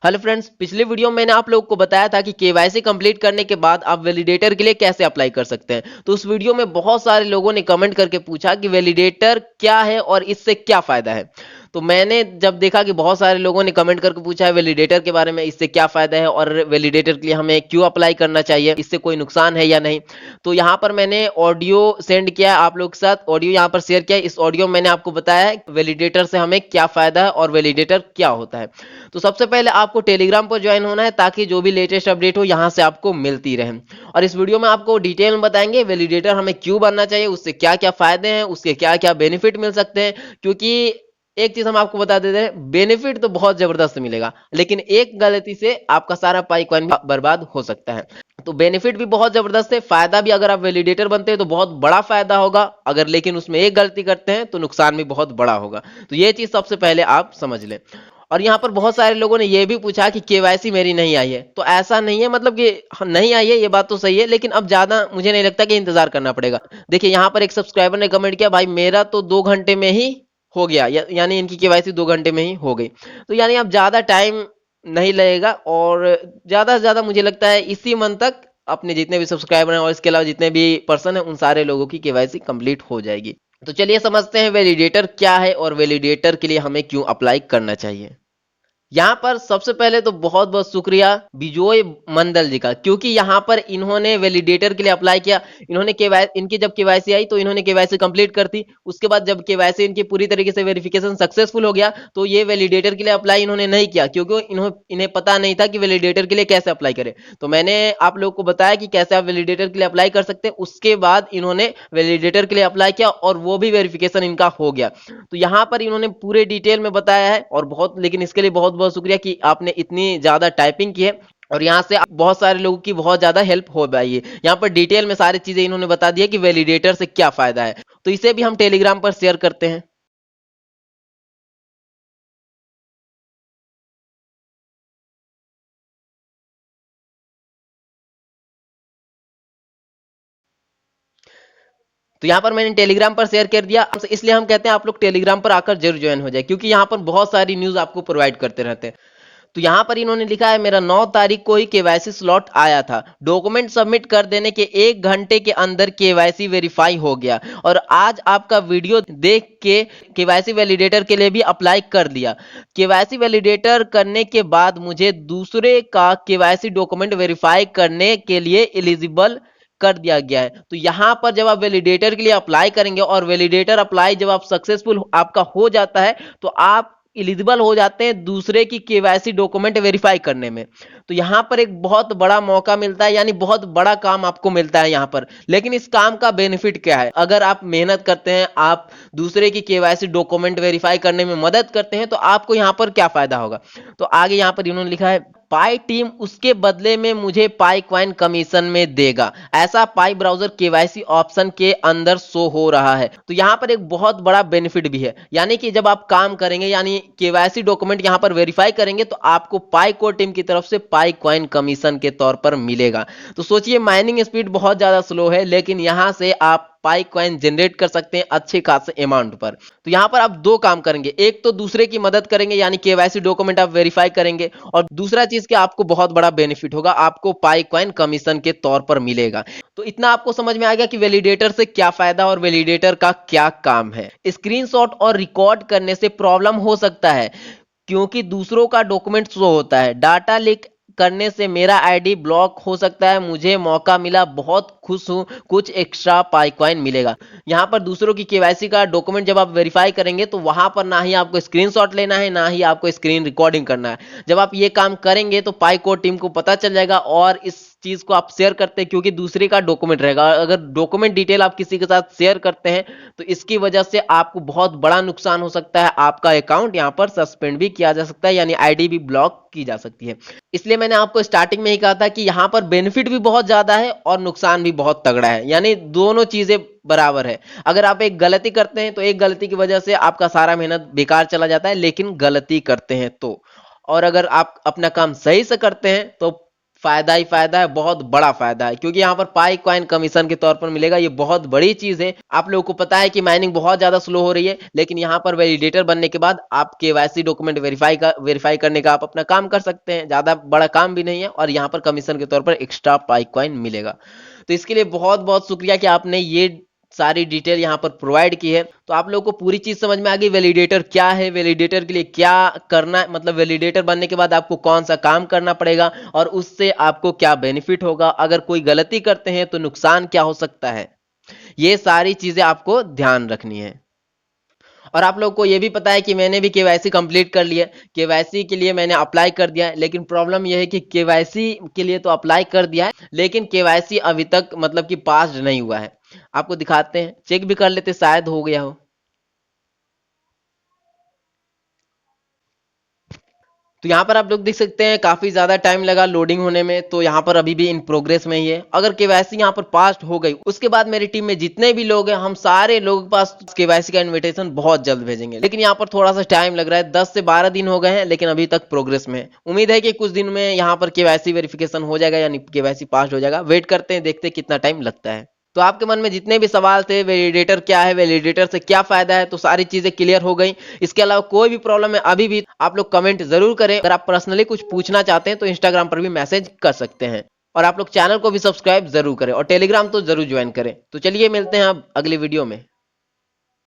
Hello friends, पिछले video में मैंने आप लोगों को बताया था कि केवाईसी कंप्लीट करने के बाद आप वैलिडेटर के लिए कैसे अप्लाई कर सकते हैं। तो उस वीडियो में बहुत सारे लोगों ने कमेंट करके पूछा कि वैलिडेटर क्या है और इससे क्या फायदा है। तो मैंने जब देखा कि बहुत सारे लोगों ने कमेंट करके पूछा है वैलिडेटर के बारे में, इससे क्या फायदा है और वैलिडेटर के लिए हमें क्यों अप्लाई करना चाहिए, इससे कोई नुकसान है या नहीं। तो यहाँ पर मैंने ऑडियो सेंड किया है आप लोग के साथ, ऑडियो यहाँ पर शेयर किया है। इस ऑडियो में मैंने आपको बताया है वैलिडेटर से हमें क्या फायदा है और वैलिडेटर क्या होता है। तो सबसे पहले आपको टेलीग्राम पर ज्वाइन होना है ताकि जो भी लेटेस्ट अपडेट हो यहाँ से आपको मिलती रहे। और इस वीडियो में आपको डिटेल में बताएंगे वैलिडेटर हमें क्यों बनना चाहिए, उससे क्या क्या फायदे हैं, उसके क्या क्या बेनिफिट मिल सकते हैं। क्योंकि एक चीज हम आपको बता देते हैं, बेनिफिट तो बहुत जबरदस्त मिलेगा, लेकिन एक गलती से आपका सारा पाइपलाइन बर्बाद हो सकता है। तो बेनिफिट भी बहुत जबरदस्त है, फायदा भी, अगर आप वैलिडेटर बनते हैं तो बहुत बड़ा फायदा होगा, अगर लेकिन उसमें एक गलती करते हैं तो नुकसान भी बहुत बड़ा होगा। तो ये चीज सबसे पहले आप समझ लें। और यहाँ पर बहुत सारे लोगों ने ये भी पूछा कि केवाईसी मेरी नहीं आई है। तो ऐसा नहीं है, मतलब कि नहीं आई है ये बात तो सही है, लेकिन अब ज्यादा मुझे नहीं लगता कि इंतजार करना पड़ेगा। देखिए यहाँ पर एक सब्सक्राइबर ने कमेंट किया, भाई मेरा तो 2 घंटे में ही हो गया, यानी इनकी केवाईसी 2 घंटे में ही हो गई। तो यानी अब ज्यादा टाइम नहीं लगेगा, और ज्यादा से ज्यादा मुझे लगता है इसी मंथ तक अपने जितने भी सब्सक्राइबर हैं और इसके अलावा जितने भी पर्सन हैं उन सारे लोगों की केवाईसी कंप्लीट हो जाएगी। तो चलिए समझते हैं वैलिडेटर क्या है और वैलिडेटर के लिए हमें क्यों अप्लाई करना चाहिए। यहाँ पर सबसे पहले तो बहुत बहुत शुक्रिया बिजोय मंडल जी का, क्योंकि यहाँ पर इन्होंने वैलिडेटर के लिए अप्लाई किया। इन्होंने केवाई इनकी जब केवाईसी आई तो इन्होंने केवाईसी कंप्लीट कर दी। उसके बाद जब केवाईसी इनकी पूरी तरीके से वेरिफिकेशन सक्सेसफुल हो गया तो ये वैलिडेटर के लिए अप्लाई इन्होंने नहीं किया, क्योंकि इन्हें पता नहीं था कि वैलिडेटर के लिए कैसे अप्लाई करें। तो मैंने आप लोग को बताया कि कैसे आप वैलिडेटर के लिए अप्लाई कर सकते हैं। उसके बाद इन्होंने वैलिडेटर के लिए अप्लाई किया और वो भी वेरिफिकेशन इनका हो गया। तो यहाँ पर इन्होंने पूरे डिटेल में बताया है, और बहुत, लेकिन इसके लिए बहुत बहुत शुक्रिया कि आपने इतनी ज्यादा टाइपिंग की है और यहाँ से बहुत सारे लोगों की बहुत ज्यादा हेल्प हो पाई है। यहाँ पर डिटेल में सारी चीजें इन्होंने बता दी है कि वैलिडेटर से क्या फायदा है। तो इसे भी हम टेलीग्राम पर शेयर करते हैं। तो यहाँ पर मैंने टेलीग्राम पर शेयर कर दिया, इसलिए हम कहते हैं आप लोग टेलीग्राम पर आकर जरूर ज्वाइन हो जाए, क्योंकि यहाँ पर बहुत सारी न्यूज आपको प्रोवाइड करते रहते हैं। तो यहाँ पर इन्होंने लिखा है, मेरा 9 तारीख को ही केवाईसी स्लॉट आया था, डॉक्यूमेंट सबमिट कर देने के 1 घंटे के अंदर केवाईसी वेरीफाई हो गया, और आज आपका वीडियो देख के केवाईसी वैलिडेटर के लिए भी अप्लाई कर दिया। केवाईसी वैलिडेटर करने के बाद मुझे दूसरे का केवाईसी डॉक्यूमेंट वेरीफाई करने के लिए एलिजिबल कर दिया गया है। तो यहाँ पर जब आप वैलिडेटर के लिए अप्लाई करेंगे और वैलिडेटर अप्लाई जब आप सक्सेसफुल आपका हो जाता है तो आप एलिजिबल हो जाते हैं दूसरे की केवाईसी डॉक्यूमेंट वेरीफाई करने में। तो यहाँ पर एक बहुत बड़ा मौका मिलता है, यानी बहुत बड़ा काम आपको मिलता है यहाँ पर। लेकिन इस काम का बेनिफिट क्या है, अगर आप मेहनत करते हैं, आप दूसरे की केवाईसी डॉक्यूमेंट वेरीफाई करने में मदद करते हैं, तो आपको यहाँ पर क्या फायदा होगा। तो आगे यहाँ पर इन्होंने लिखा है, पाई टीम उसके बदले में मुझे पाई क्वाइन कमीशन में देगा, ऐसा पाई ब्राउजर केवाईसी ऑप्शन के अंदर शो हो रहा है। तो यहाँ पर एक बहुत बड़ा बेनिफिट भी है, यानी कि जब आप काम करेंगे, यानी केवाईसी डॉक्यूमेंट यहाँ पर वेरीफाई करेंगे, तो आपको पाई कोर टीम की तरफ से पाई क्वाइन कमीशन के तौर पर मिलेगा। तो सोचिए, माइनिंग स्पीड बहुत ज्यादा स्लो है, लेकिन यहाँ से आप पाई क्वाइन जनरेट कर सकते हैं अच्छे खासे अमाउंट पर। तो यहाँ पर आप दो काम करेंगे, एक तो दूसरे की मदद करेंगे, यानी केवाईसी डॉक्यूमेंट आप वेरीफाई करेंगे, और दूसरा चीज कि आपको बहुत बड़ा बेनिफिट होगा, आपको पाई क्वाइन कमीशन के तौर पर मिलेगा। तो इतना आपको समझ में आ गया कि वैलिडेटर से क्या फायदा और वैलिडेटर का क्या काम है। स्क्रीनशॉट और रिकॉर्ड करने से प्रॉब्लम हो सकता है, क्योंकि दूसरों का डॉक्यूमेंट शो होता है। डाटा लीक करने से मेरा आईडी ब्लॉक हो सकता है, मुझे मौका मिला, बहुत खुश हूं, कुछ एक्स्ट्रा पाई कॉइन मिलेगा। यहाँ पर दूसरों की केवाईसी का डॉक्यूमेंट जब आप वेरीफाई करेंगे तो वहां पर ना ही आपको स्क्रीनशॉट लेना है, ना ही आपको स्क्रीन रिकॉर्डिंग करना है। जब आप ये काम करेंगे तो पाई कोर टीम को पता चल जाएगा, और इस चीज को आप शेयर करते हैं क्योंकि दूसरे का डॉक्यूमेंट रहेगा। अगर डॉक्यूमेंट डिटेल आप किसी के साथ शेयर करते हैं तो इसकी वजह से आपको बहुत बड़ा नुकसान हो सकता है, आपका अकाउंट यहाँ पर सस्पेंड भी किया जा सकता है, यानी आईडी भी ब्लॉक की जा सकती है। इसलिए मैंने आपको स्टार्टिंग में ही कहा था कि यहाँ पर बेनिफिट भी बहुत ज्यादा है और नुकसान भी बहुत तगड़ा है, यानी दोनों चीजें बराबर है। अगर आप एक गलती करते हैं तो एक गलती की वजह से आपका सारा मेहनत बेकार चला जाता है, लेकिन गलती करते हैं तो, और अगर आप अपना काम सही से करते हैं तो फायदा ही फायदा है, बहुत बड़ा फायदा है, क्योंकि यहाँ पर पाई कॉइन कमीशन के तौर पर मिलेगा। ये बहुत बड़ी चीज है। आप लोगों को पता है कि माइनिंग बहुत ज्यादा स्लो हो रही है, लेकिन यहाँ पर वैलिडेटर बनने के बाद आप केवाईसी डॉक्यूमेंट वेरीफाई करने का आप अपना काम कर सकते हैं। ज्यादा बड़ा काम भी नहीं है, और यहाँ पर कमीशन के तौर पर एक्स्ट्रा पाई कॉइन मिलेगा। तो इसके लिए बहुत बहुत शुक्रिया कि आपने ये सारी डिटेल यहाँ पर प्रोवाइड की है। तो आप लोगों को पूरी चीज समझ में आ गई, वैलिडेटर क्या है, वैलिडेटर के लिए क्या करना है, मतलब वैलिडेटर बनने के बाद आपको कौन सा काम करना पड़ेगा और उससे आपको क्या बेनिफिट होगा, अगर कोई गलती करते हैं तो नुकसान क्या हो सकता है। ये सारी चीजें आपको ध्यान रखनी है। और आप लोग को ये भी पता है कि मैंने भी केवाईसी कंप्लीट कर लिया। केवाईसी के लिए मैंने अप्लाई कर दिया है, लेकिन प्रॉब्लम यह है कि केवाईसी के लिए तो अप्लाई कर दिया है, लेकिन केवाईसी अभी तक मतलब कि पास नहीं हुआ है। आपको दिखाते हैं, चेक भी कर लेते, शायद हो गया हो। तो यहाँ पर आप लोग देख सकते हैं काफी ज्यादा टाइम लगा लोडिंग होने में, तो यहाँ पर अभी भी इन प्रोग्रेस में ही है। अगर केवाईसी यहाँ पर पास हो गई, उसके बाद मेरी टीम में जितने भी लोग हैं, हम सारे लोगों के पास केवाईसी का इनविटेशन बहुत जल्द भेजेंगे। लेकिन यहाँ पर थोड़ा सा टाइम लग रहा है, 10 से 12 दिन हो गए हैं, लेकिन अभी तक प्रोग्रेस में है। उम्मीद है कि कुछ दिन में यहाँ पर केवाईसी वेरिफिकेशन हो जाएगा, यानी केवाईसी पास हो जाएगा। वेट करते हैं, देखते हैं कितना टाइम लगता है। तो आपके मन में जितने भी सवाल थे, वैलिडेटर क्या है, वैलिडेटर से क्या फायदा है, तो सारी चीजें क्लियर हो गई। इसके अलावा कोई भी प्रॉब्लम है अभी भी, आप लोग कमेंट जरूर करें। अगर आप पर्सनली कुछ पूछना चाहते हैं तो इंस्टाग्राम पर भी मैसेज कर सकते हैं। और आप लोग चैनल को भी सब्सक्राइब जरूर करें, और टेलीग्राम तो जरूर ज्वाइन करें। तो चलिए मिलते हैं अब अगली वीडियो में।